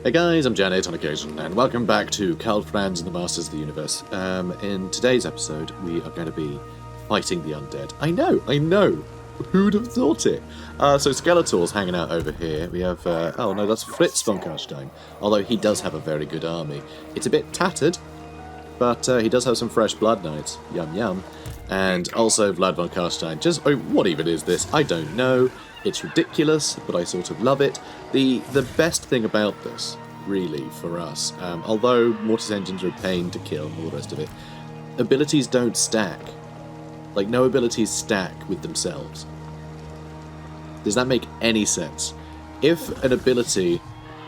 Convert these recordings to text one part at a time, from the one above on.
Hey guys, I'm JanetOnOccasion, and welcome back to Karl Franz and the Masters of the Universe. In today's episode, we are going to be fighting the Undead. I know! Who'd have thought it? So Skeletor's hanging out over here. We have, oh no, that's Fritz von Karstein, although he does have a very good army. It's a bit tattered, but he does have some fresh blood knights. Yum yum. And also Vlad von Karstein. Just, oh, what even is this? I don't know. It's ridiculous, but I sort of love it. The best thing about this, really, for us, although Mortis engines are a pain to kill and all the rest of it, abilities don't stack. Like, no abilities stack with themselves. Does that make any sense? If an ability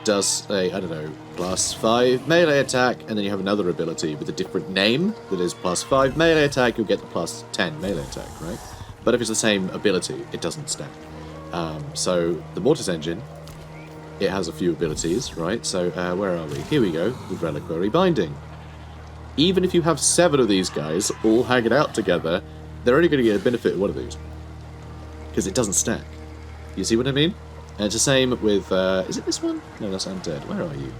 does, I don't know, +5 melee attack, and then you have another ability with a different name that is +5 melee attack, you'll get the +10 melee attack, right? But if it's the same ability, it doesn't stack. So the Mortis engine, it has a few abilities, right? So where are we? Here we go, with Reliquary Binding. Even if you have 7 of these guys all hanging out together, they're only going to get a benefit of one of these. Because it doesn't stack. You see what I mean? And it's the same with, is it this one? No, that's Undead. Where are you?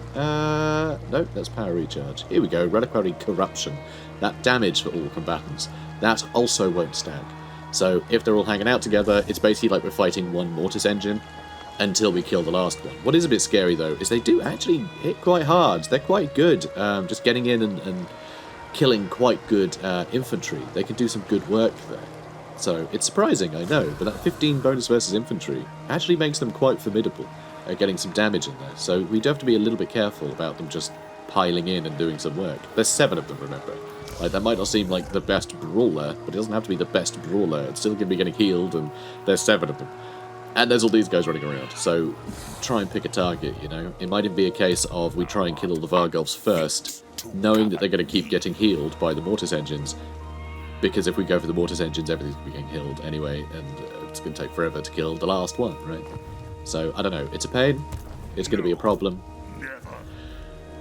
No, that's Power Recharge. Here we go, Reliquary Corruption. That damage for all combatants. That also won't stack. So if they're all hanging out together, it's basically like we're fighting one Mortis engine until we kill the last one. What is a bit scary, though, is they do actually hit quite hard. They're quite good, just getting in and killing quite good infantry. They can do some good work there. So it's surprising, I know, but that 15 bonus versus infantry actually makes them quite formidable at getting some damage in there. So we do have to be a little bit careful about them just piling in and doing some work. There's 7 of them, remember. Like, that might not seem like the best brawler, but it doesn't have to be the best brawler. It's still going to be getting healed, and there's 7 of them. And there's all these guys running around, so try and pick a target, you know? It might even be a case of we try and kill all the Vargulfs first, knowing that they're going to keep getting healed by the Mortis engines, because if we go for the Mortis engines, everything's going to be getting healed anyway, and it's going to take forever to kill the last one, right? So, I don't know, it's a pain, it's going to be a problem.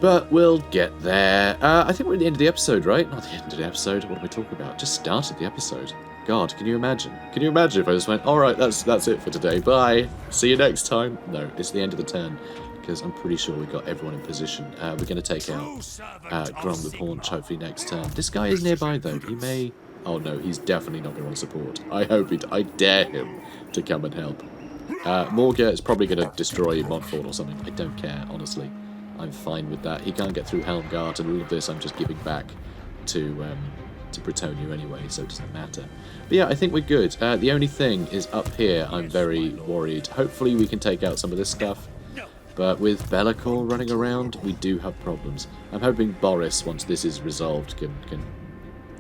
But we'll get there. I think we're at the end of the episode, right? Not the end of the episode. What are we talking about? Just started the episode. God, can you imagine? Can you imagine if I just went, alright, that's it for today. Bye. See you next time. No, it's the end of the turn. Because I'm pretty sure we got everyone in position. We're going to take out Grom the Paunch, hopefully next turn. This guy is nearby, though. He may... Oh, no, he's definitely not going to want support. I hope he... I dare him to come and help. Morga is probably going to destroy Montfort or something. I don't care, honestly. I'm fine with that. He can't get through Helmgart, and all of this I'm just giving back to Bretonnia anyway, so it doesn't matter. But yeah, I think we're good. The only thing is up here, I'm very worried. Hopefully we can take out some of this stuff, but with Be'lakor running around, we do have problems. I'm hoping Boris, once this is resolved, can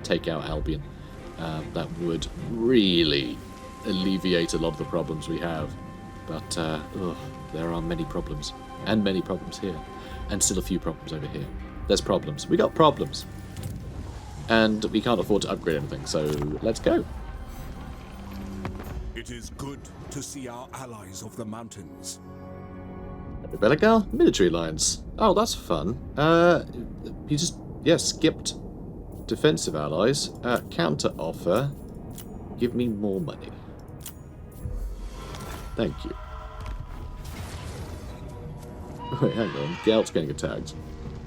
take out Albion. That would really alleviate a lot of the problems we have. But there are many problems, and many problems here. And still a few problems over here. There's problems. We got problems. And we can't afford to upgrade anything, so let's go. It is good to see our allies of the mountains. Belligal? Military alliance. Oh, that's fun. You just, skipped defensive allies. Counter offer. Give me more money. Thank you. Wait, hang on. Gelt's getting attacked.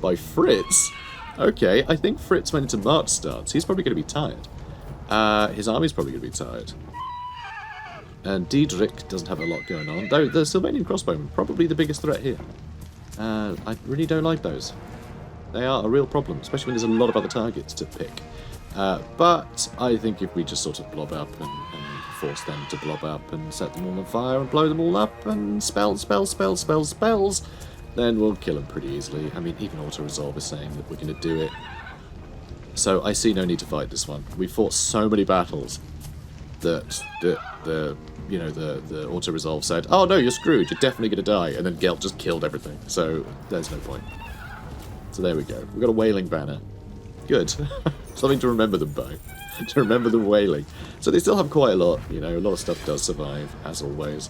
By Fritz? Okay, I think Fritz went into March stance. He's probably going to be tired. His army's probably going to be tired. And Diedrich doesn't have a lot going on. Though the Sylvanian crossbowmen, probably the biggest threat here. I really don't like those. They are a real problem, especially when there's a lot of other targets to pick. But I think if we just sort of blob up and force them to blob up and set them all on fire and blow them all up and spells, then we'll kill them pretty easily. I mean, even Auto-Resolve is saying that we're going to do it. So I see no need to fight this one. We fought so many battles that the Auto-Resolve said, oh no, you're screwed, you're definitely going to die. And then Gelt just killed everything. So there's no point. So there we go. We've got a Wailing Banner. Good. Something to remember them by. To remember them wailing. So they still have quite a lot, you know, a lot of stuff does survive, as always.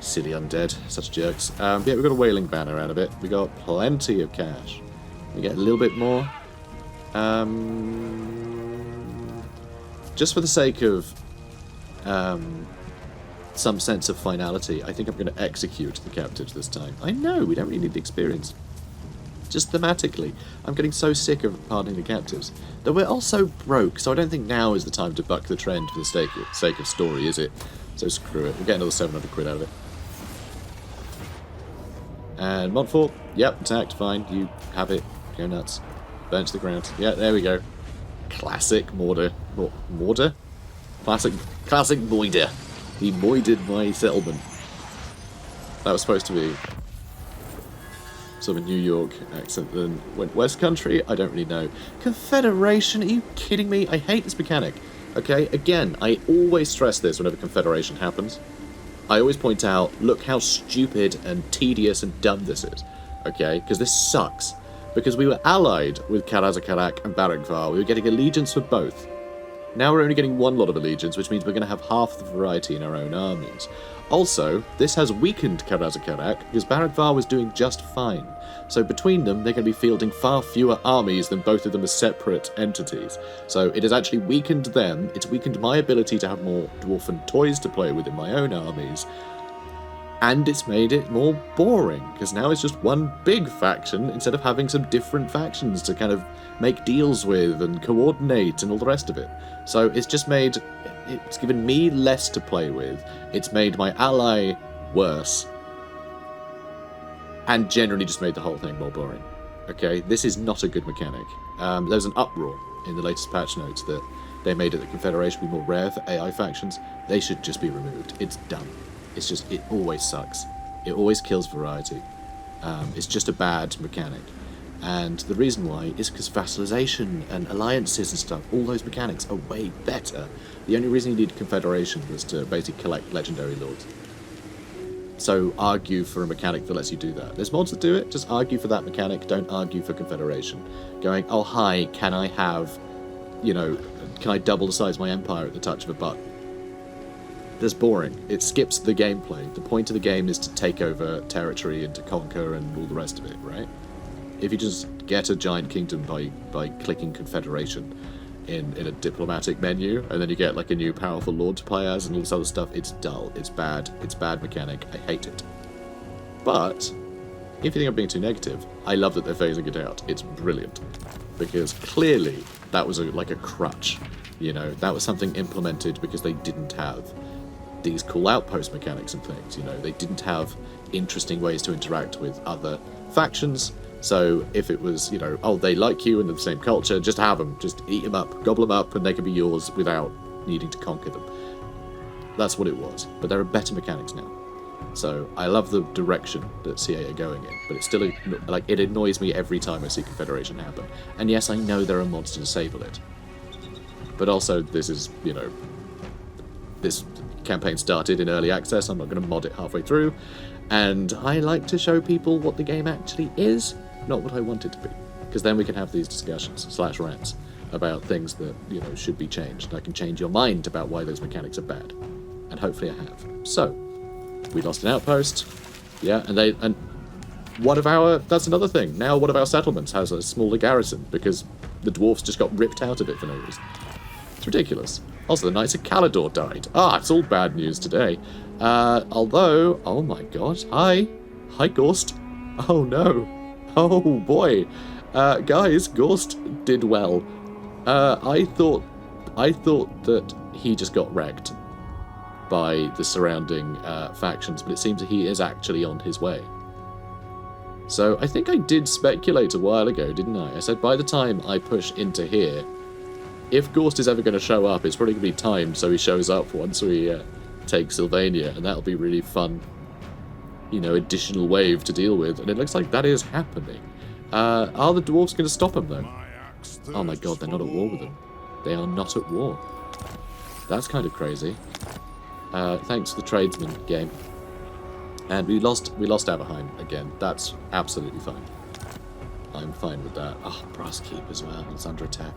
Silly Undead, such jerks. Yeah, we've got a Wailing Banner out of it. We got plenty of cash. We get a little bit more. Just for the sake of some sense of finality, I think I'm going to execute the captives this time. I know, we don't really need the experience. just thematically. I'm getting so sick of pardoning the captives. Though we're also broke, so I don't think now is the time to buck the trend for the sake of story, is it? So screw it. We'll get another 700 quid out of it. And Montfort, yep, attacked, fine. You have it. Go nuts. Burn to the ground. Yeah, there we go. Classic mortar. Mortar? Classic moider. He moided my settlement. That was supposed to be sort of a New York accent, then went West Country? I don't really know. Confederation? Are you kidding me? I hate this mechanic. Okay, again, I always stress this whenever Confederation happens. I always point out, look how stupid and tedious and dumb this is. Okay, because this sucks. Because we were allied with Karazakarak and Barakvar. We were getting allegiance for both. Now we're only getting one lot of allegiance, which means we're going to have half the variety in our own armies. Also, this has weakened Karazakarak, because Barakvar was doing just fine. So between them, they're going to be fielding far fewer armies than both of them as separate entities. So it has actually weakened them, it's weakened my ability to have more dwarfen toys to play with in my own armies, and it's made it more boring, because now it's just one big faction instead of having some different factions to kind of make deals with and coordinate and all the rest of it. So it's just made... it's given me less to play with, it's made my ally worse, and generally just made the whole thing more boring. Okay, this is not a good mechanic. There's an uproar in the latest patch notes that they made it the Confederation be more rare for AI factions. They should just be removed. It's dumb. It's just, it always sucks. It always kills variety. It's just a bad mechanic. And the reason why is because vassalization and alliances and stuff, all those mechanics are way better. The only reason you need Confederation was to basically collect legendary lords. So argue for a mechanic that lets you do that. There's mods that do it, just argue for that mechanic, don't argue for Confederation. Going, oh hi, can I have, you know, can I double the size of my empire at the touch of a button? That's boring. It skips the gameplay. The point of the game is to take over territory and to conquer and all the rest of it, right? If you just get a giant kingdom by clicking Confederation in a diplomatic menu, and then you get like a new powerful lord to play as and all this other stuff, it's dull, it's bad mechanic, I hate it. But, if you think I'm being too negative, I love that they're phasing it out. It's brilliant. Because clearly, that was like a crutch. You know, that was something implemented because they didn't have these cool outpost mechanics and things, you know, they didn't have interesting ways to interact with other factions. So if it was, you know, oh, they like you and they're the same culture, just have them, just eat them up, gobble them up, and they can be yours without needing to conquer them. That's what it was. But there are better mechanics now. So I love the direction that CA are going in, but it's still, like, it annoys me every time I see Confederation happen. And yes, I know there are mods to disable it. But also, this is, you know, this campaign started in early access, I'm not going to mod it halfway through, and I like to show people what the game actually is, not what I want it to be, because then we can have these discussions / rants about things that, you know, should be changed. I can change your mind about why those mechanics are bad, and hopefully I have. So, we lost an outpost, yeah, and one of our, that's another thing, now one of our settlements has a smaller garrison, because the dwarfs just got ripped out of it for no reason. It's ridiculous. Also, the Knights of Calador died. Ah, it's all bad news today. Although, oh my god, hi Ghost. Oh no, oh boy, guys, Ghost did well. I thought that he just got wrecked by the surrounding factions, but it seems that he is actually on his way. So I think I did speculate a while ago, didn't I? I said by the time I push into here, if Ghost is ever going to show up, it's probably going to be timed so he shows up once we take Sylvania, and that'll be really fun, you know, additional wave to deal with, and it looks like that is happening. Are the dwarves going to stop him, though? Oh my god, they're not at war with them. They are not at war. That's kind of crazy. Thanks for the tradesman game. And we lost Averheim again. That's absolutely fine. I'm fine with that. Oh, Brass Keep as well. It's under attack.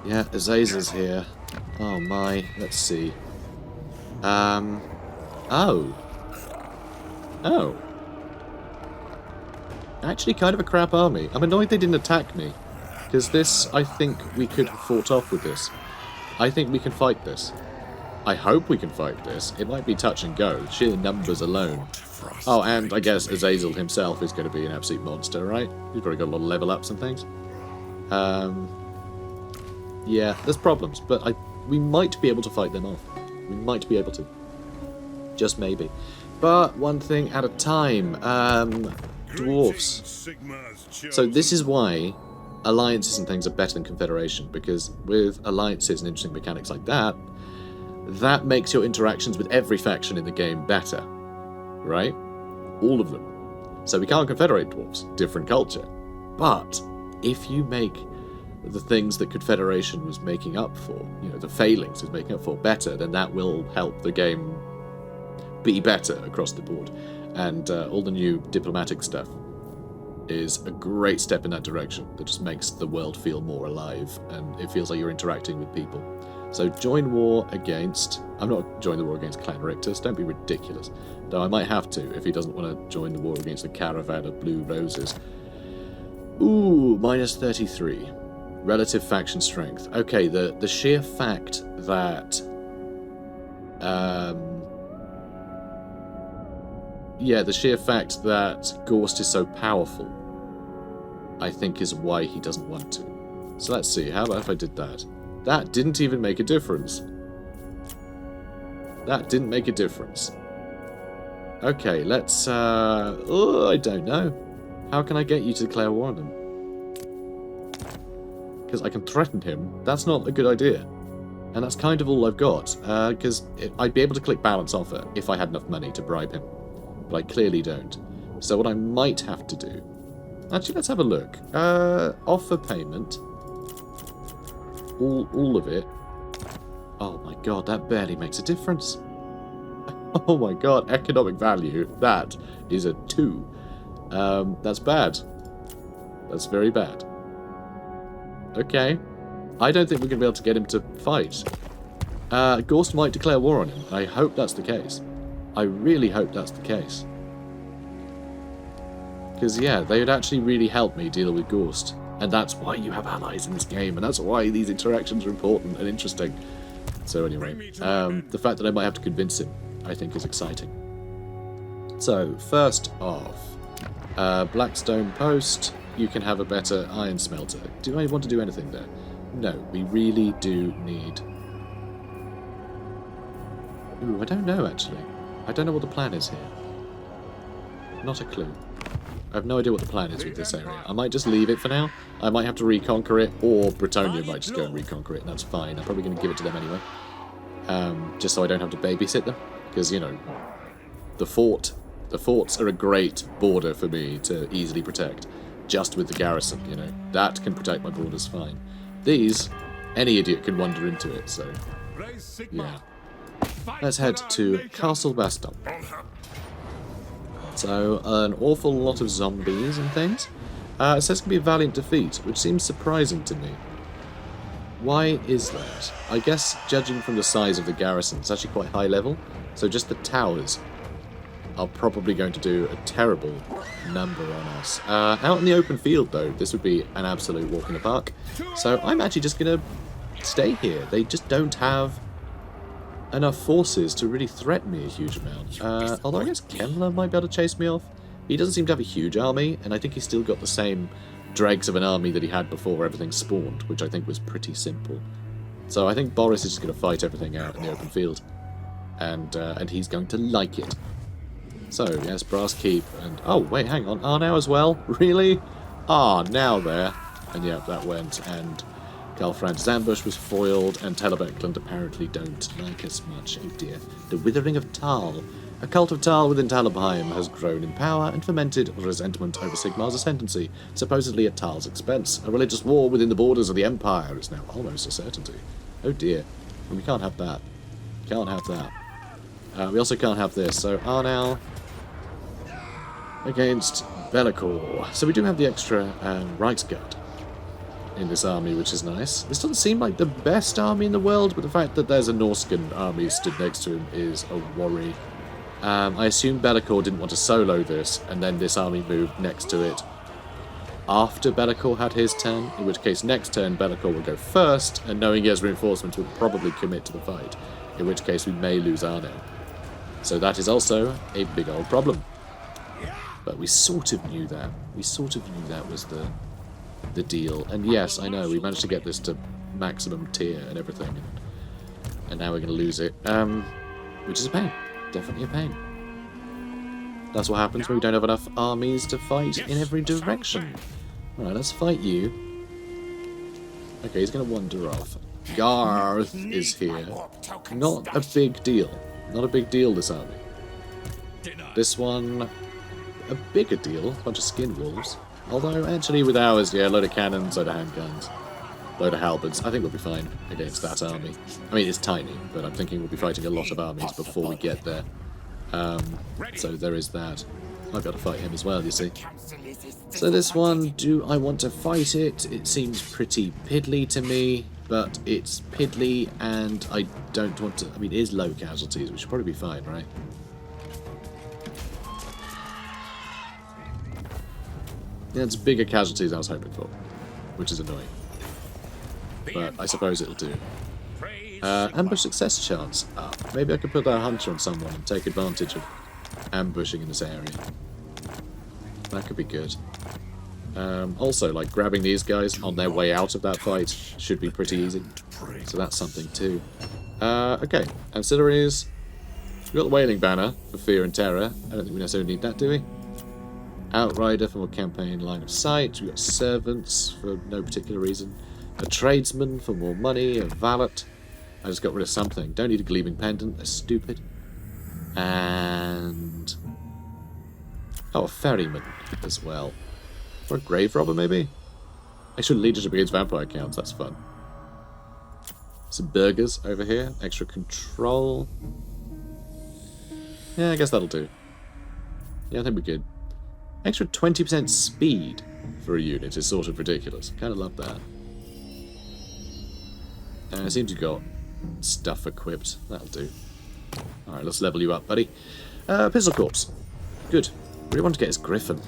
Yeah, Azazel's here. Oh my, let's see. Oh. Actually kind of a crap army. I'm annoyed they didn't attack me. Because this, I think we could have fought off with this. I think we can fight this. I hope we can fight this. It might be touch and go. Sheer numbers alone Oh, and I guess Azazel himself is going to be an absolute monster, right? He's probably got a lot of level ups and things. Yeah, there's problems, but we might be able to fight them off. We might be able to. Just maybe. But one thing at a time. Dwarves. So this is why alliances and things are better than confederation, because with alliances and interesting mechanics like that, that makes your interactions with every faction in the game better. Right? All of them. So we can't confederate dwarves. Different culture. But if you make the things that confederation was making up for, you know, the failings was making up for better, then that will help the game be better across the board. And all the new diplomatic stuff is a great step in that direction that just makes the world feel more alive, and it feels like you're interacting with people. So join war against... I'm not joining the war against Clan Rictus, don't be ridiculous. Though I might have to if he doesn't want to join the war against the caravan of blue roses. Ooh, minus 33. Relative faction strength. Okay, the sheer fact that... yeah, the sheer fact that Gorst is so powerful, I think is why he doesn't want to. So let's see, how about if I did that? That didn't even make a difference. That didn't make a difference. Okay, let's, oh, I don't know. How can I get you to declare war on him? Because I can threaten him. That's not a good idea. And that's kind of all I've got. Because I'd be able to click balance offer if I had enough money to bribe him. But I clearly don't. So what I might have to do... Actually, let's have a look. Offer payment. All of it. Oh my god, that barely makes a difference. Oh my god, economic value. That is a 2. That's bad. That's very bad. Okay. I don't think we're going to be able to get him to fight. Gorst might declare war on him. I hope that's the case. I really hope that's the case. Because, yeah, they would actually really help me deal with Gorst. And that's why you have allies in this game, and that's why these interactions are important and interesting. So anyway, the fact that I might have to convince him, I think, is exciting. So, first off, Blackstone Post, you can have a better iron smelter. Do I want to do anything there? No, we really do need... Ooh, I don't know, actually. I don't know what the plan is here. Not a clue. I have no idea what the plan is with this area. I might just leave it for now. I might have to reconquer it, or Bretonnia might just go and reconquer it, and that's fine. I'm probably going to give it to them anyway. Just so I don't have to babysit them. Because, you know, the forts are a great border for me to easily protect. Just with the garrison, you know. That can protect my borders fine. These, any idiot can wander into it, so... yeah. Let's head to Castle Baston. So, an awful lot of zombies and things. It says it can be a valiant defeat, which seems surprising to me. Why is that? I guess, judging from the size of the garrison, it's actually quite high level. So just the towers are probably going to do a terrible number on us. Out in the open field, though, this would be an absolute walk in the park. So I'm actually just going to stay here. They just don't have enough forces to really threaten me a huge amount. Although I guess Kemmler might be able to chase me off. He doesn't seem to have a huge army, and I think he's still got the same dregs of an army that he had before everything spawned, which I think was pretty simple. So I think Boris is just going to fight everything out in the open field. And he's going to like it. So, yes, Brass Keep, and... oh, wait, hang on, Arnau as well? Really? Ah, now there. And yeah, that went, and Karl Franz's ambush was foiled, and Telebeckland apparently don't like us much. Oh dear. The Withering of Tal. A cult of Tal within Talabheim has grown in power and fermented resentment over Sigmar's ascendancy, supposedly at Tal's expense. A religious war within the borders of the Empire is now almost a certainty. Oh dear. And we can't have that. Can't have that. We also can't have this, so Arnau against Be'lakor. So we do have the extra Reichsguard in this army, which is nice. This doesn't seem like the best army in the world, but the fact that there's a Norscan army stood next to him is a worry. I assume Be'lakor didn't want to solo this, and then this army moved next to it after Be'lakor had his turn, in which case next turn Be'lakor will go first, and knowing he has reinforcements will probably commit to the fight, in which case we may lose Arnau. So that is also a big old problem. But we sort of knew that. We sort of knew that was the deal. And yes, I know, we managed to get this to maximum tier and everything. And now we're going to lose it. Which is a pain. Definitely a pain. That's what happens when we don't have enough armies to fight in every direction. Alright, let's fight you. Okay, he's going to wander off. Garth is here. Not a big deal. Not a big deal, this army. This one, a bigger deal. A bunch of skin wolves. Although, actually, with ours, yeah, a load of cannons, load of handguns, load of halberds. I think we'll be fine against that army. I mean, it's tiny, but I'm thinking we'll be fighting a lot of armies before we get there. So there is that. I've got to fight him as well, you see. So this one, do I want to fight it? It seems pretty piddly to me, but it's piddly and I don't want to... I mean, it is low casualties, which should probably be fine, right? Yeah, it's bigger casualties than I was hoping for, which is annoying. But I suppose it'll do. Ambush success chance up. Maybe I could put that hunter on someone and take advantage of ambushing in this area. That could be good. Also, like, grabbing these guys on their way out of that fight should be pretty easy. So that's something too. Okay, ancillaries. We've got the Wailing Banner for fear and terror. I don't think we necessarily need that, do we? Outrider for more campaign line of sight. We've got servants for no particular reason. A tradesman for more money. A valet. I just got rid of something. Don't need a gleaming pendant. They're stupid. And... oh, a ferryman as well. Or a grave robber, maybe? Extra leadership against vampire counts. That's fun. Some burgers over here. Extra control. Yeah, I guess that'll do. Yeah, I think we're good. Extra 20% speed for a unit is sort of ridiculous. Kind of love that. And it seems you've got stuff equipped. That'll do. Alright, let's level you up, buddy. Pistol Corps. Good. Really want to get his Griffin.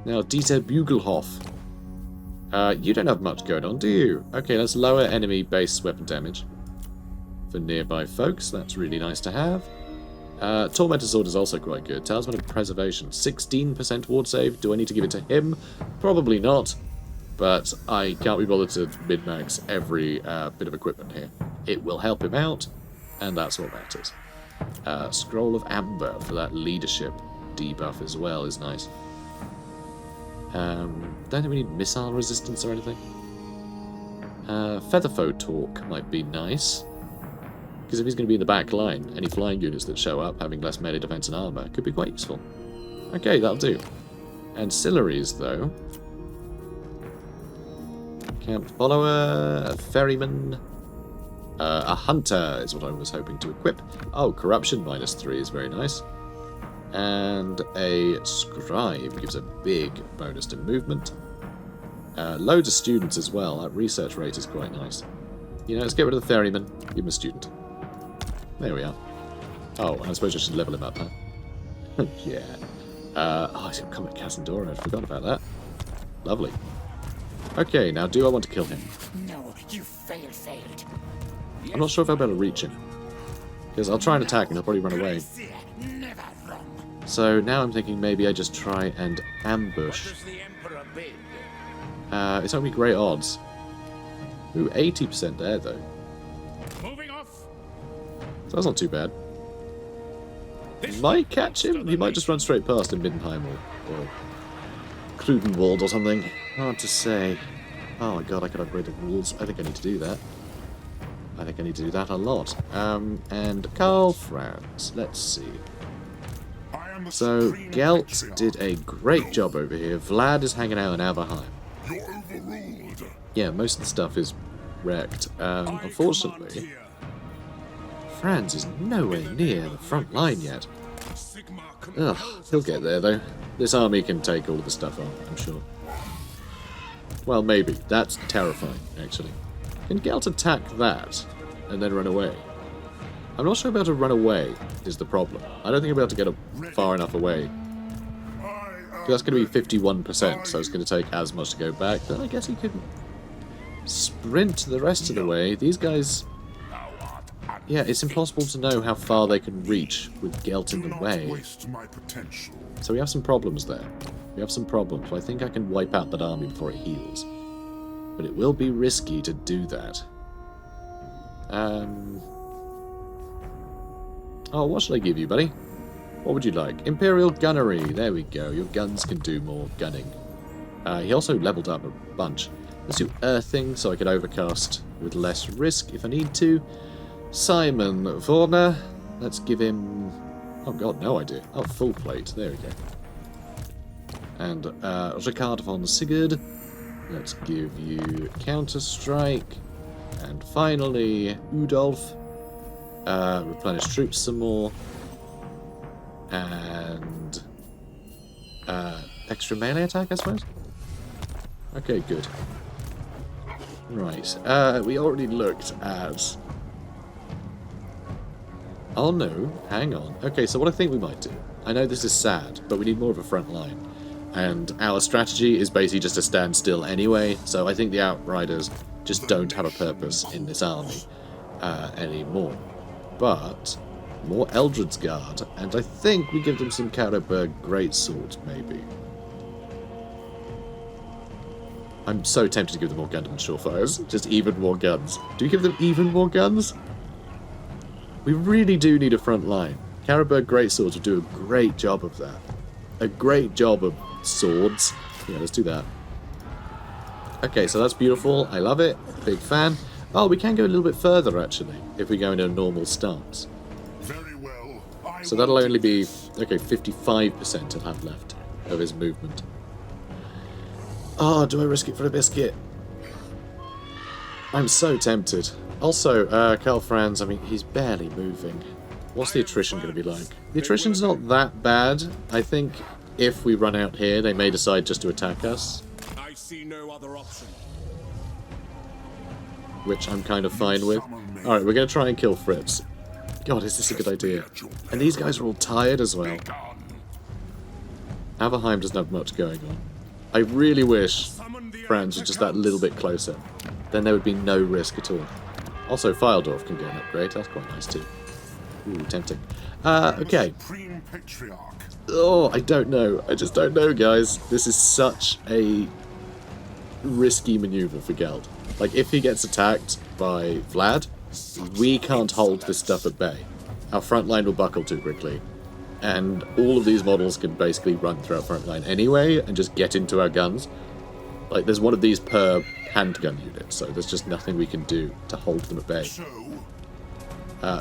Now, Dieter Bugelhoff. You don't have much going on, do you? Okay, let's lower enemy base weapon damage for nearby folks. That's really nice to have. Tormentor Sword is also quite good. Talisman of Preservation. 16% ward save. Do I need to give it to him? Probably not. But I can't be bothered to min-max every bit of equipment here. It will help him out, and that's what matters. Scroll of Amber for that leadership debuff as well is nice. Don't think we need missile resistance or anything. Featherfoe Talk might be nice. Because if he's going to be in the back line, any flying units that show up having less melee defense and armor could be quite useful. Okay, that'll do. Ancillaries, though. Camp follower, a ferryman, a hunter is what I was hoping to equip. Oh, corruption -3 is very nice. And a scribe gives a big bonus to movement. Loads of students as well. That research rate is quite nice. You know, let's get rid of the ferryman, give him a student. There we are. Oh, and I suppose I should level him up, huh? Yeah. Oh, he's got Comet Cassandora. I forgot about that. Lovely. Okay, now do I want to kill him? No, you failed. I'm not sure if I'll be able to reach him. Because I'll try and attack and he'll probably run away. Never wrong. So now I'm thinking maybe I just try and ambush. It's not going to be great odds. Ooh, 80% there, though. Moving off. So that's not too bad. Might catch him. He might just run straight past in Middenheim or Klugenwald or something. Hard to say. Oh my god, I could upgrade the rules. I think I need to do that. I think I need to do that a lot. And Karl Franz. Let's see. So, Gelt did a great job over here. Vlad is hanging out in Averheim. You're overruled. Yeah, most of the stuff is wrecked. Unfortunately, Franz is nowhere near the front line yet. Ugh, he'll get there though. This army can take all of the stuff on, I'm sure. Well, maybe. That's terrifying, actually. Can Gelt attack that and then run away? I'm not sure about to run away is the problem. I don't think I'll be able to get far enough away. That's going to be 51%, so it's going to take as much to go back. Then I guess he could sprint the rest of the way. These guys yeah, it's impossible to know how far they can reach with Gelt in Do the not way. waste my potential. So we have some problems there. We have some problems. I think I can wipe out that army before it heals. But it will be risky to do that. Oh, what should I give you, buddy? What would you like? Imperial Gunnery. There we go. Your guns can do more gunning. He also leveled up a bunch. Let's do Earthing so I can overcast with less risk if I need to. Simon Vorner. Let's give him... Oh god, no idea. Oh, full plate. There we go. And Ricard von Sigurd. Let's give you Counter-Strike. And finally, Udolf. Replenish troops some more. And extra melee attack, I suppose? Okay, good. Right. We already looked at... Oh no, hang on. Okay, so what I think we might do... I know this is sad, but we need more of a front line. And our strategy is basically just to stand still anyway, so I think the Outriders just don't have a purpose in this army anymore. But more Eldred's Guard, and I think we give them some Karaberg Greatswords, maybe. I'm so tempted to give them more Gundam and Surefires, just even more guns. Do we give them even more guns? We really do need a front line. Karaberg Greatswords will do a great job of that. A great job of swords. Yeah, let's do that. Okay, so that's beautiful. I love it. Big fan. Oh, we can go a little bit further, actually, if we go in a normal stance. Very well. So that'll only be, okay, 55% he'll have left of his movement. Oh, do I risk it for a biscuit? I'm so tempted. Also, Karl Franz, I mean, he's barely moving. What's the attrition going to be like? The attrition's not that bad. I think if we run out here, they may decide just to attack us. I see no other option. Which I'm kind of fine with. Alright, we're going to try and kill Fritz. God, is this a good idea? And these guys are all tired as well. Averheim doesn't have much going on. I really wish Franz was just that little bit closer. Then there would be no risk at all. Also, Fildorf can get an upgrade. That's quite nice too. Ooh, tempting. Okay. Supreme Patriarch. Oh, I don't know. I just don't know, guys. This is such a risky maneuver for Geld. Like, if he gets attacked by Vlad, we can't hold this stuff at bay. Our front line will buckle too quickly. And all of these models can basically run through our front line anyway and just get into our guns. Like, there's one of these per handgun unit, so there's just nothing we can do to hold them at bay.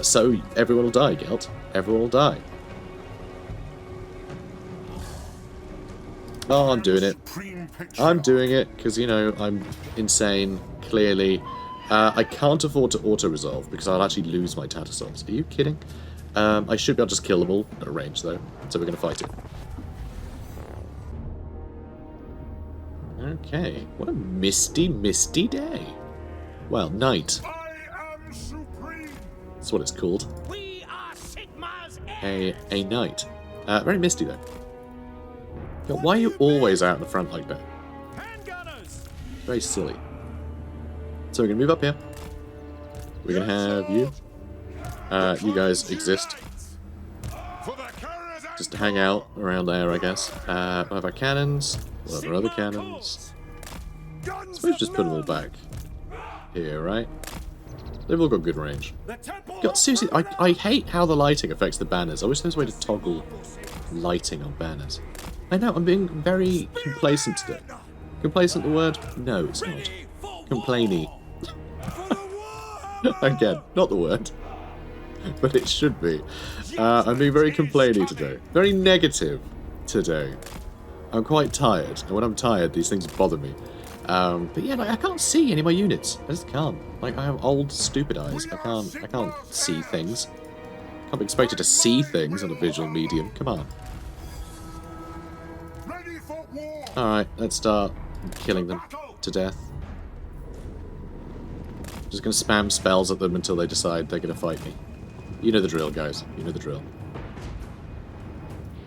So everyone will die, Gelt. Everyone will die. Oh, I'm doing it. I'm doing it, because, you know, I'm insane, clearly. I can't afford to auto-resolve, because I'll actually lose my Tattersalls. Are you kidding? I should be able to just kill them all at a range, though, so we're going to fight it. Okay, what a misty, misty day. Well, night. I am supreme. That's what it's called. We are Sigma's heirs. A night. Very misty, though. God, why are you always out in the front like that? Handgunners. Very silly. So we're going to move up here. We're going to have you. You guys exist. Just to hang out around there, I guess. We'll have our cannons. We'll have our other cannons. I suppose just put them all back here, right? They've all got good range. God, seriously, I hate how the lighting affects the banners. I wish there was a way to toggle lighting on banners. I know, I'm being very complacent today. Complacent the word? No, it's not. Complainy. Again, not the word. But it should be. I'm being very complainy today. Very negative today. I'm quite tired, and when I'm tired, these things bother me. But yeah, like, I can't see any of my units. I just can't. Like, I have old, stupid eyes. I can't see things. Can't be expected to see things on a visual medium. Come on. Alright, let's start killing them to death. Just gonna spam spells at them until they decide they're gonna fight me. You know the drill, guys. You know the drill.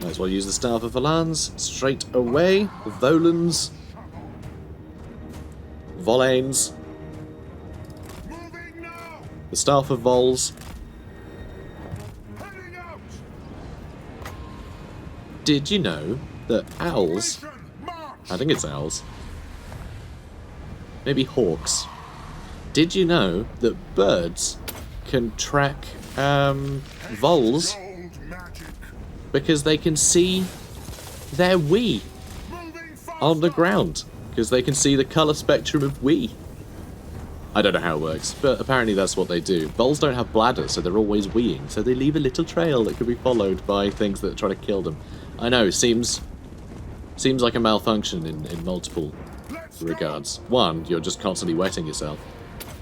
Might as well use the Staff of Valans straight away. Volans. Volanes. The Staff of Vols. Did you know that owls, I think it's owls, maybe hawks, did you know that birds can track voles because they can see their wee on the ground, because they can see the colour spectrum of wee. I don't know how it works, but apparently that's what they do. Voles don't have bladders, so they're always weeing, so they leave a little trail that could be followed by things that try to kill them. I know, seems like a malfunction in multiple regards. One, you're just constantly wetting yourself.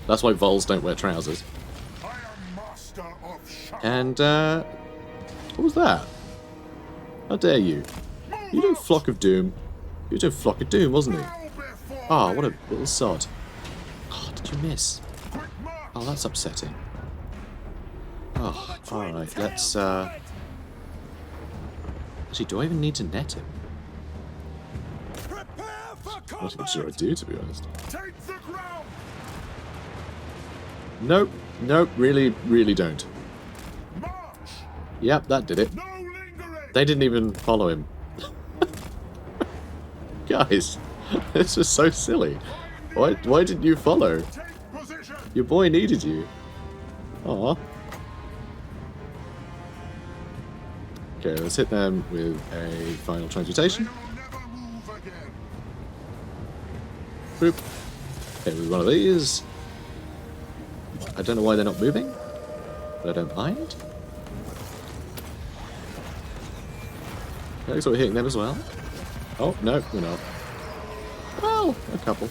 That's why voles don't wear trousers. And, what was that? How dare you? You doing Flock of Doom. You were doing Flock of Doom, wasn't he? Ah, oh, what a little sod. Oh, did you miss? Oh, that's upsetting. Oh, alright, let's, Actually, do I even need to net him? I'm not even sure I do, to be honest. Nope, nope, really don't. Yep, that did it. They didn't even follow him. Guys, this is so silly. Why didn't you follow? Your boy needed you. Aw. Okay, let's hit them with a final transmutation. Boop. Okay, with one of these. I don't know why they're not moving, but I don't mind. Okay, so we're hitting them as well. Oh, no, we're not. Well, a couple.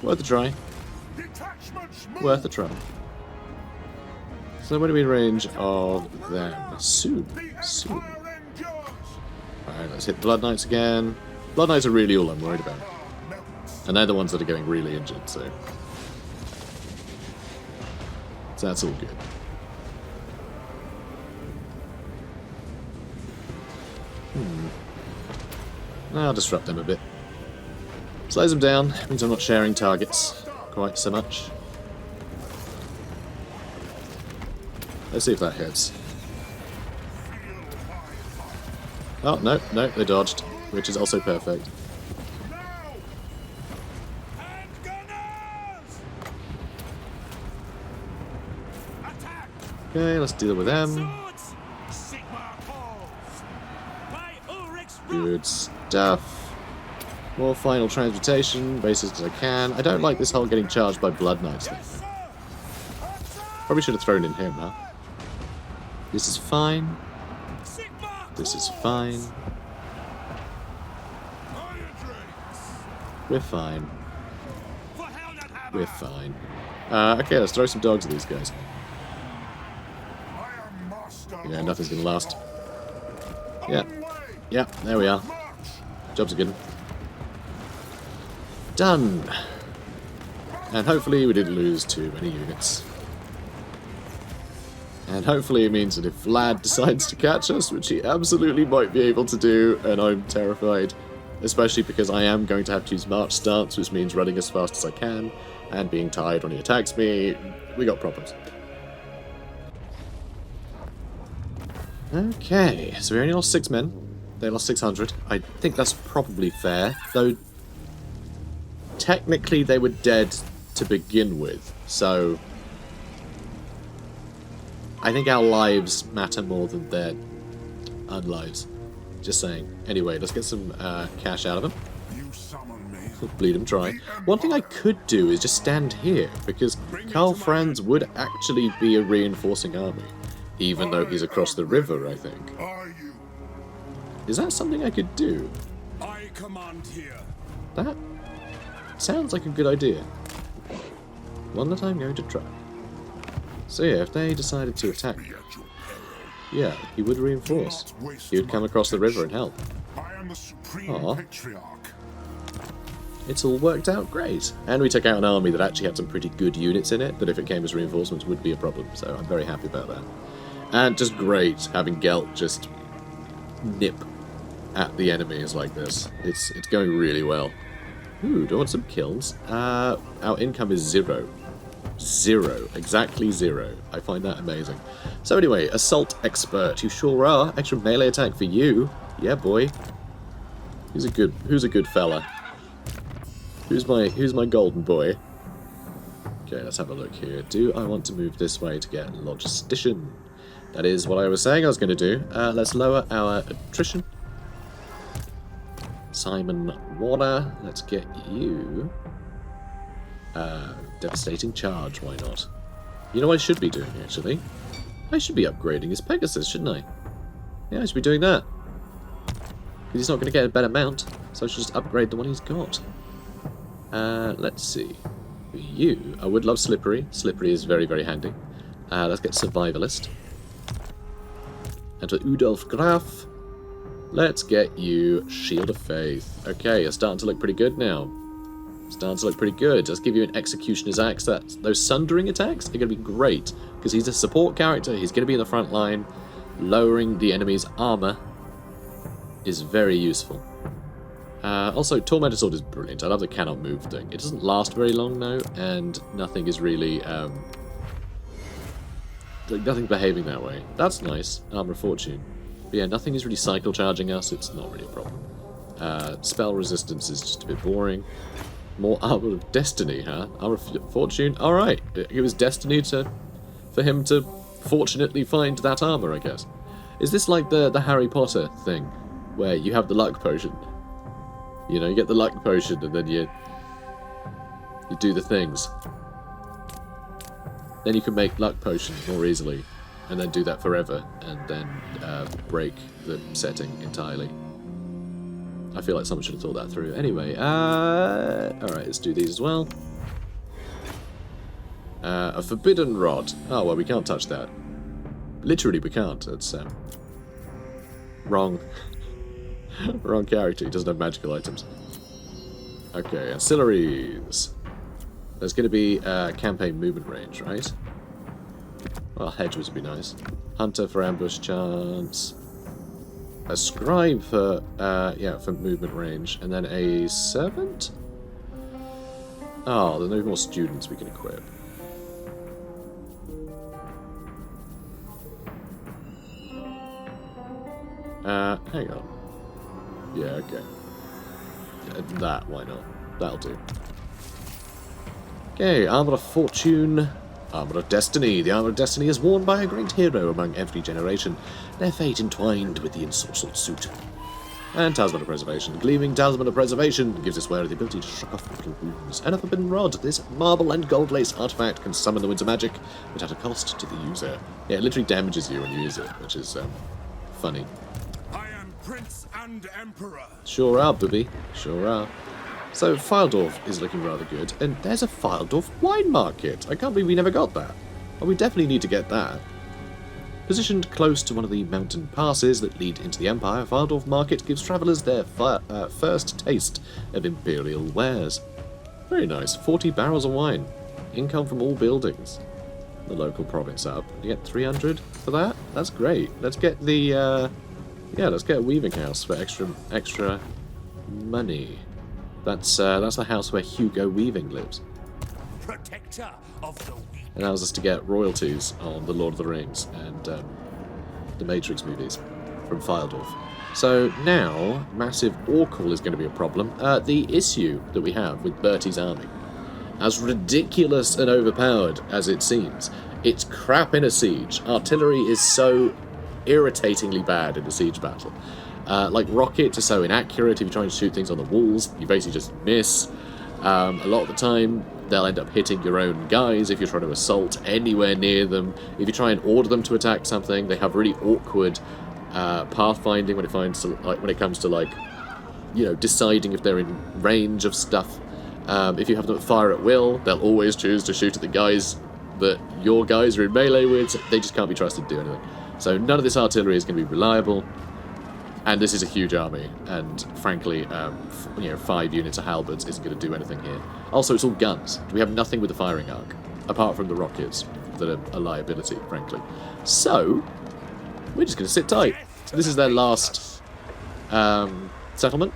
Worth a try. Worth a try. So when are we in range of them? Soon. Soon. Alright, let's hit Blood Knights again. Blood Knights are really all I'm worried about. And they're the ones that are getting really injured, so that's all good. I'll disrupt them a bit. Slows them down, means I'm not sharing targets quite so much. Let's see if that hits. Oh, no, they dodged, which is also perfect. Okay, let's deal with them. Good stuff. More final transmutation, basic as I can. I don't like this whole getting charged by Blood Knights thing. Probably should have thrown in him, huh? This is fine. This is fine. We're fine. We're fine. Okay, let's throw some dogs at these guys. Yeah, nothing's gonna last. Yeah. Yeah, there we are. Job's a good one. Done. And hopefully we didn't lose too many units. And hopefully it means that if Vlad decides to catch us, which he absolutely might be able to do, and I'm terrified, especially because I am going to have to use March stance, which means running as fast as I can, and being tired when he attacks me, we got problems. Okay, so we only lost 6 men. They lost 600. I think that's probably fair, though technically they were dead to begin with, so I think our lives matter more than their unlives. Just saying. Anyway, let's get some cash out of them. Bleed them dry. One thing I could do is just stand here, because Karl Franz would actually be a reinforcing army, even though he's across the river, I think. Is that something I could do? I command here. That sounds like a good idea. One that I'm going to try. So yeah, if they decided to attack, yeah, he would reinforce. He would come across the river and help. Aww. It's all worked out great. And we took out an army that actually had some pretty good units in it, that if it came as reinforcements would be a problem, so I'm very happy about that. And just great having Gelt just nip at the enemies like this. It's going really well. Ooh, do I want some kills? Our income is 0. 0. Exactly 0. I find that amazing. So anyway, assault expert. You sure are. Extra melee attack for you. Yeah, boy. Who's a good fella? Who's my golden boy? Okay, let's have a look here. Do I want to move this way to get logistician? That is what I was saying I was going to do. Let's lower our attrition. Simon Warner. Let's get you. Devastating charge. Why not? You know what I should be doing, actually? I should be upgrading his Pegasus, shouldn't I? Yeah, I should be doing that. Because he's not going to get a better mount, so I should just upgrade the one he's got. Let's see. For you, I would love Slippery. Slippery is very, very handy. Let's get Survivalist. And for Udolf Graf, let's get you Shield of Faith. Okay, you're starting to look pretty good now. Starting to look pretty good. Let's give you an Executioner's Axe. Those Sundering attacks are going to be great, because he's a support character. He's going to be in the front line. Lowering the enemy's armor is very useful. Also, Tormentor Sword is brilliant. I love the cannot move thing. It doesn't last very long, though, and nothing is really... nothing's behaving that way. That's nice. Armor of Fortune. But yeah, nothing is really cycle charging us. It's not really a problem. Spell resistance is just a bit boring. More Armor of Destiny, huh? Armor of Fortune? Alright. It was destiny for him to fortunately find that armor, I guess. Is this like the Harry Potter thing, where you have the luck potion? You know, you get the luck potion and then you do the things. Then you can make luck potions more easily, and then do that forever, and then break the setting entirely. I feel like someone should have thought that through. Anyway, alright, let's do these as well. A Forbidden Rod. Oh, well, we can't touch that. Literally, we can't. It's wrong. Wrong character. He doesn't have magical items. Okay, ancillaries. There's going to be campaign movement range, right? Well, hedges would be nice. Hunter for ambush chance. A scribe for for movement range, and then a servant. Oh, there's no more students we can equip. Hang on. Yeah, okay. That, why not? That'll do. Okay, Armor of Fortune. Armor of Destiny. The Armor of Destiny is worn by a great hero among every generation, their fate entwined with the ensorcelled suit. And Talisman of Preservation. Gleaming Talisman of Preservation gives its wearer the ability to shrug off mortal wounds. And a Forbidden Rod. This marble and gold lace artifact can summon the winds of magic, but at a cost to the user. Yeah, it literally damages you when you use it, which is funny. I am Prince and Emperor. Sure are, booby. Sure are. So, Filedorf is looking rather good, and there's a Filedorf wine market. I can't believe we never got that. Well, we definitely need to get that. Positioned close to one of the mountain passes that lead into the Empire, Filedorf Market gives travellers their first taste of imperial wares. Very nice. 40 barrels of wine. Income from all buildings. The local province up. You get 300 for that? That's great. Let's get the, let's get a weaving house for extra money. That's the house where Hugo Weaving lives. Protector of the weak. It allows us to get royalties on the Lord of the Rings and the Matrix movies from Filedorf. So now, massive Orcal is going to be a problem. The issue that we have with Bertie's army, as ridiculous and overpowered as it seems, it's crap in a siege. Artillery is so irritatingly bad in a siege battle. Like rockets are so inaccurate. If you try and shoot things on the walls, you basically just miss. A lot of the time, they'll end up hitting your own guys if you're trying to assault anywhere near them. If you try and order them to attack something, they have really awkward pathfinding when it comes to deciding if they're in range of stuff. If you have them fire at will, they'll always choose to shoot at the guys that your guys are in melee with. So they just can't be trusted to do anything. So none of this artillery is going to be reliable. And this is a huge army, and frankly, 5 units of halberds isn't going to do anything here. Also, it's all guns. We have nothing with the firing arc, apart from the rockets that are a liability, frankly. So, we're just going to sit tight. So this is their last settlement.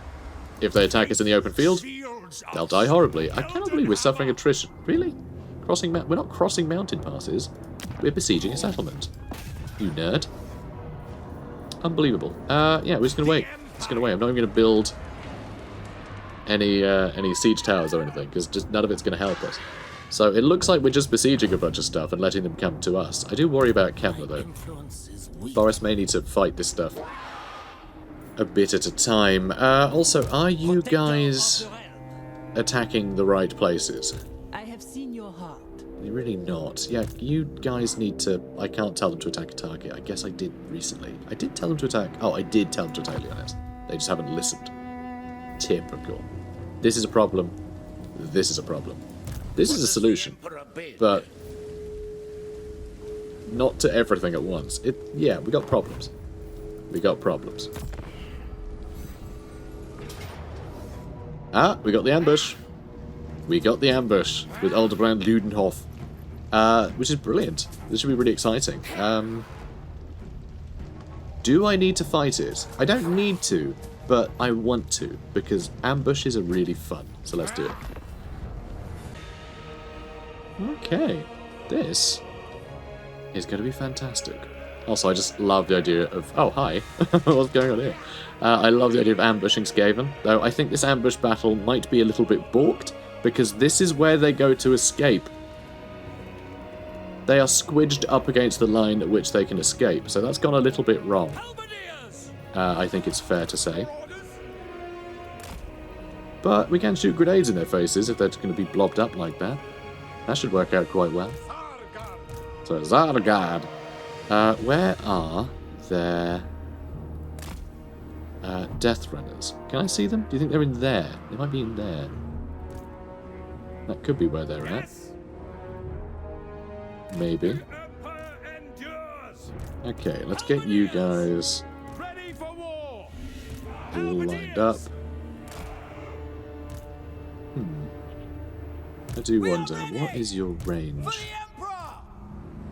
If they attack us in the open field, they'll die horribly. I cannot believe we're suffering attrition. Really? We're not crossing mountain passes. We're besieging a settlement. You nerd. Unbelievable. Yeah, we're just gonna wait. Just gonna wait. I'm not even gonna build any siege towers or anything, because just none of it's gonna help us. So it looks like we're just besieging a bunch of stuff and letting them come to us. I do worry about Kepler, though. Boris may need to fight this stuff a bit at a time. Also, are you guys attacking the right places? I have seen your heart. You're really not. Yeah, you guys need to... I can't tell them to attack a target. I guess I did recently. I did tell them to attack... Oh, I did tell them to attack Leones. They just haven't listened. Typical. This is a problem. This is a problem. This is a solution. But... not to everything at once. Yeah, we got problems. We got problems. Ah, we got the ambush. We got the ambush with Aldebrand Ludenhof. Which is brilliant. This should be really exciting. Do I need to fight it? I don't need to, but I want to, because ambushes are really fun. So let's do it. Okay. This is going to be fantastic. Also, I just love the idea of... Oh, hi. What's going on here? I love the idea of ambushing Skaven, though I think this ambush battle might be a little bit balked, because this is where they go to escape. They are squidged up against the line at which they can escape, so that's gone a little bit wrong. I think it's fair to say. But we can shoot grenades in their faces if they're going to be blobbed up like that. That should work out quite well. So, Zargard. Where are their Death Runners? Can I see them? Do you think they're in there? They might be in there. That could be where they're at. Maybe. Okay, let's get you guys all lined up. I do wonder, what is your range?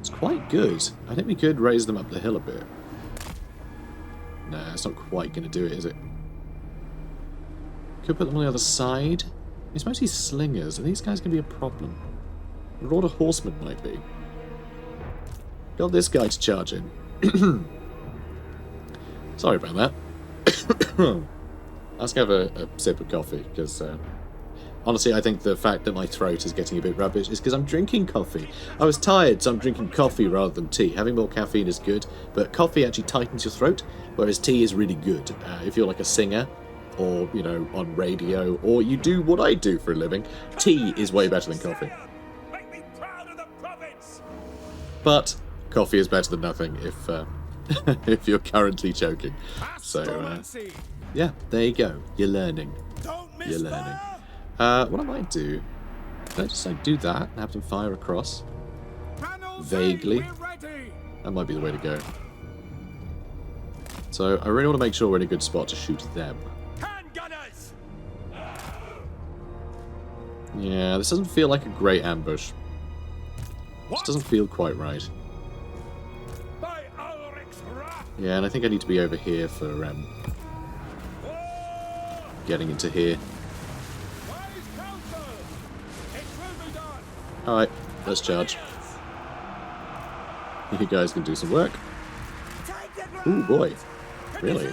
It's quite good. I think we could raise them up the hill a bit. Nah, it's not quite going to do it, is it? Could put them on the other side. It's mostly slingers. Are these guys going to be a problem? Marauder Horseman might be. Got this guy to charge in. Sorry about that. Let's have a sip of coffee, because... honestly, I think the fact that my throat is getting a bit rubbish is because I'm drinking coffee. I was tired, so I'm drinking coffee rather than tea. Having more caffeine is good, but coffee actually tightens your throat, whereas tea is really good. If you're like a singer, or, you know, on radio, or you do what I do for a living, tea is way better than coffee. But coffee is better than nothing if if you're currently choking. So, yeah, there you go. You're learning. You're learning. What I might do, let's just like do that and have them fire across. Vaguely. That might be the way to go. So I really want to make sure we're in a good spot to shoot them. Yeah, this doesn't feel like a great ambush. This doesn't feel quite right. Yeah, and I think I need to be over here for getting into here. Alright, let's charge. You guys can do some work. Ooh, boy. Really?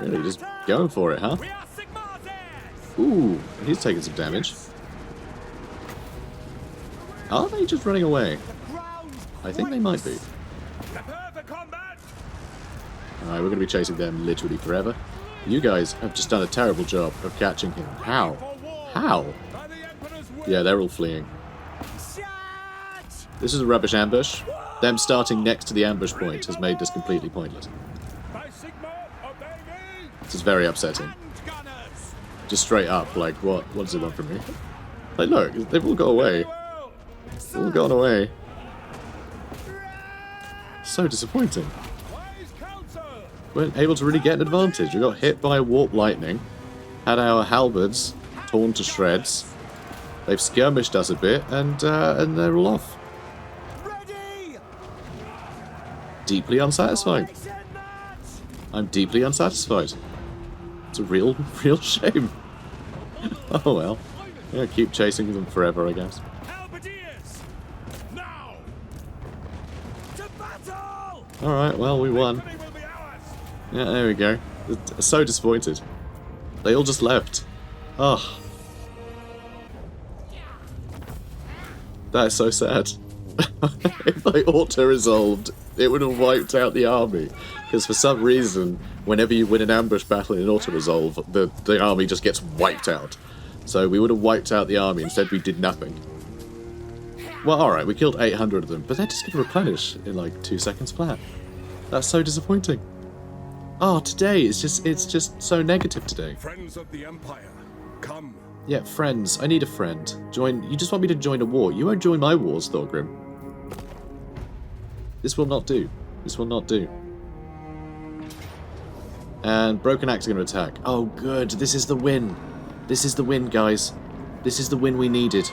Really, just going for it, huh? Ooh, he's taking some damage. Are they just running away? I think they might be. Alright, we're going to be chasing them literally forever. You guys have just done a terrible job of catching him. How? How? Yeah, they're all fleeing. This is a rubbish ambush. Them starting next to the ambush point has made this completely pointless. This is very upsetting. Just straight up, like, what does it want from me? Like, look, they've all got away. They've all gone away. So disappointing. Weren't able to really get an advantage. We got hit by warp lightning. Had our halberds torn to shreds. They've skirmished us a bit, and they're all off. Deeply unsatisfied. I'm deeply unsatisfied. It's a real shame. Oh well. Yeah, keep chasing them forever, I guess. Alright, well, we won. Yeah, there we go. So disappointed. They all just left. Oh. That is so sad. If I auto-resolved, it would have wiped out the army. Because for some reason, whenever you win an ambush battle in auto-resolve, the army just gets wiped out. So we would have wiped out the army, instead we did nothing. Well, alright, we killed 800 of them, but they're just going to replenish in like 2 seconds flat. That's so disappointing. Oh, today, it's just so negative today. Friends of the Empire, come. Yeah, friends. I need a friend. You just want me to join a war. You won't join my wars, Thorgrim. This will not do. This will not do. And Broken Axe are going to attack. Oh, good. This is the win. This is the win, guys. This is the win we needed.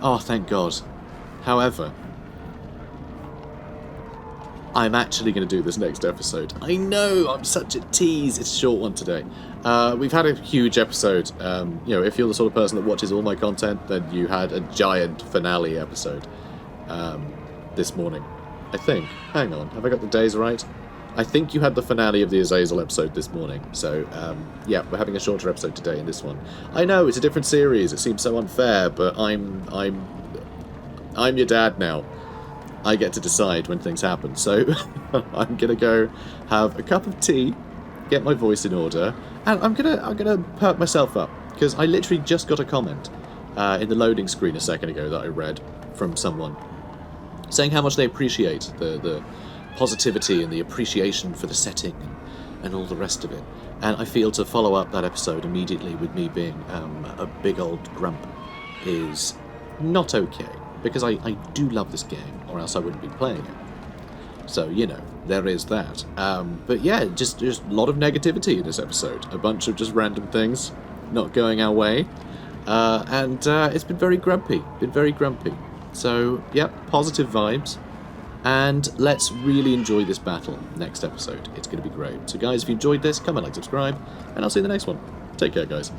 Oh, thank God. However, I'm actually going to do this next episode. I know, I'm such a tease. It's a short one today. We've had a huge episode. You know, if you're the sort of person that watches all my content, then you had a giant finale episode this morning. I think. Hang on, have I got the days right? I think you had the finale of the Azazel episode this morning. So, yeah, we're having a shorter episode today in this one. I know, it's a different series. It seems so unfair, but I'm your dad now. I get to decide when things happen. So I'm gonna go have a cup of tea, get my voice in order, and I'm gonna perk myself up because I literally just got a comment in the loading screen a second ago that I read from someone saying how much they appreciate the positivity and the appreciation for the setting and all the rest of it. And I feel to follow up that episode immediately with me being a big old grump is not okay. Because I do love this game, or else I wouldn't be playing it. So, you know, there is that. But yeah, just a lot of negativity in this episode. A bunch of just random things not going our way. And it's been very grumpy. So, yep, positive vibes. And let's really enjoy this battle next episode. It's going to be great. So guys, if you enjoyed this, comment, like, subscribe, and I'll see you in the next one. Take care, guys.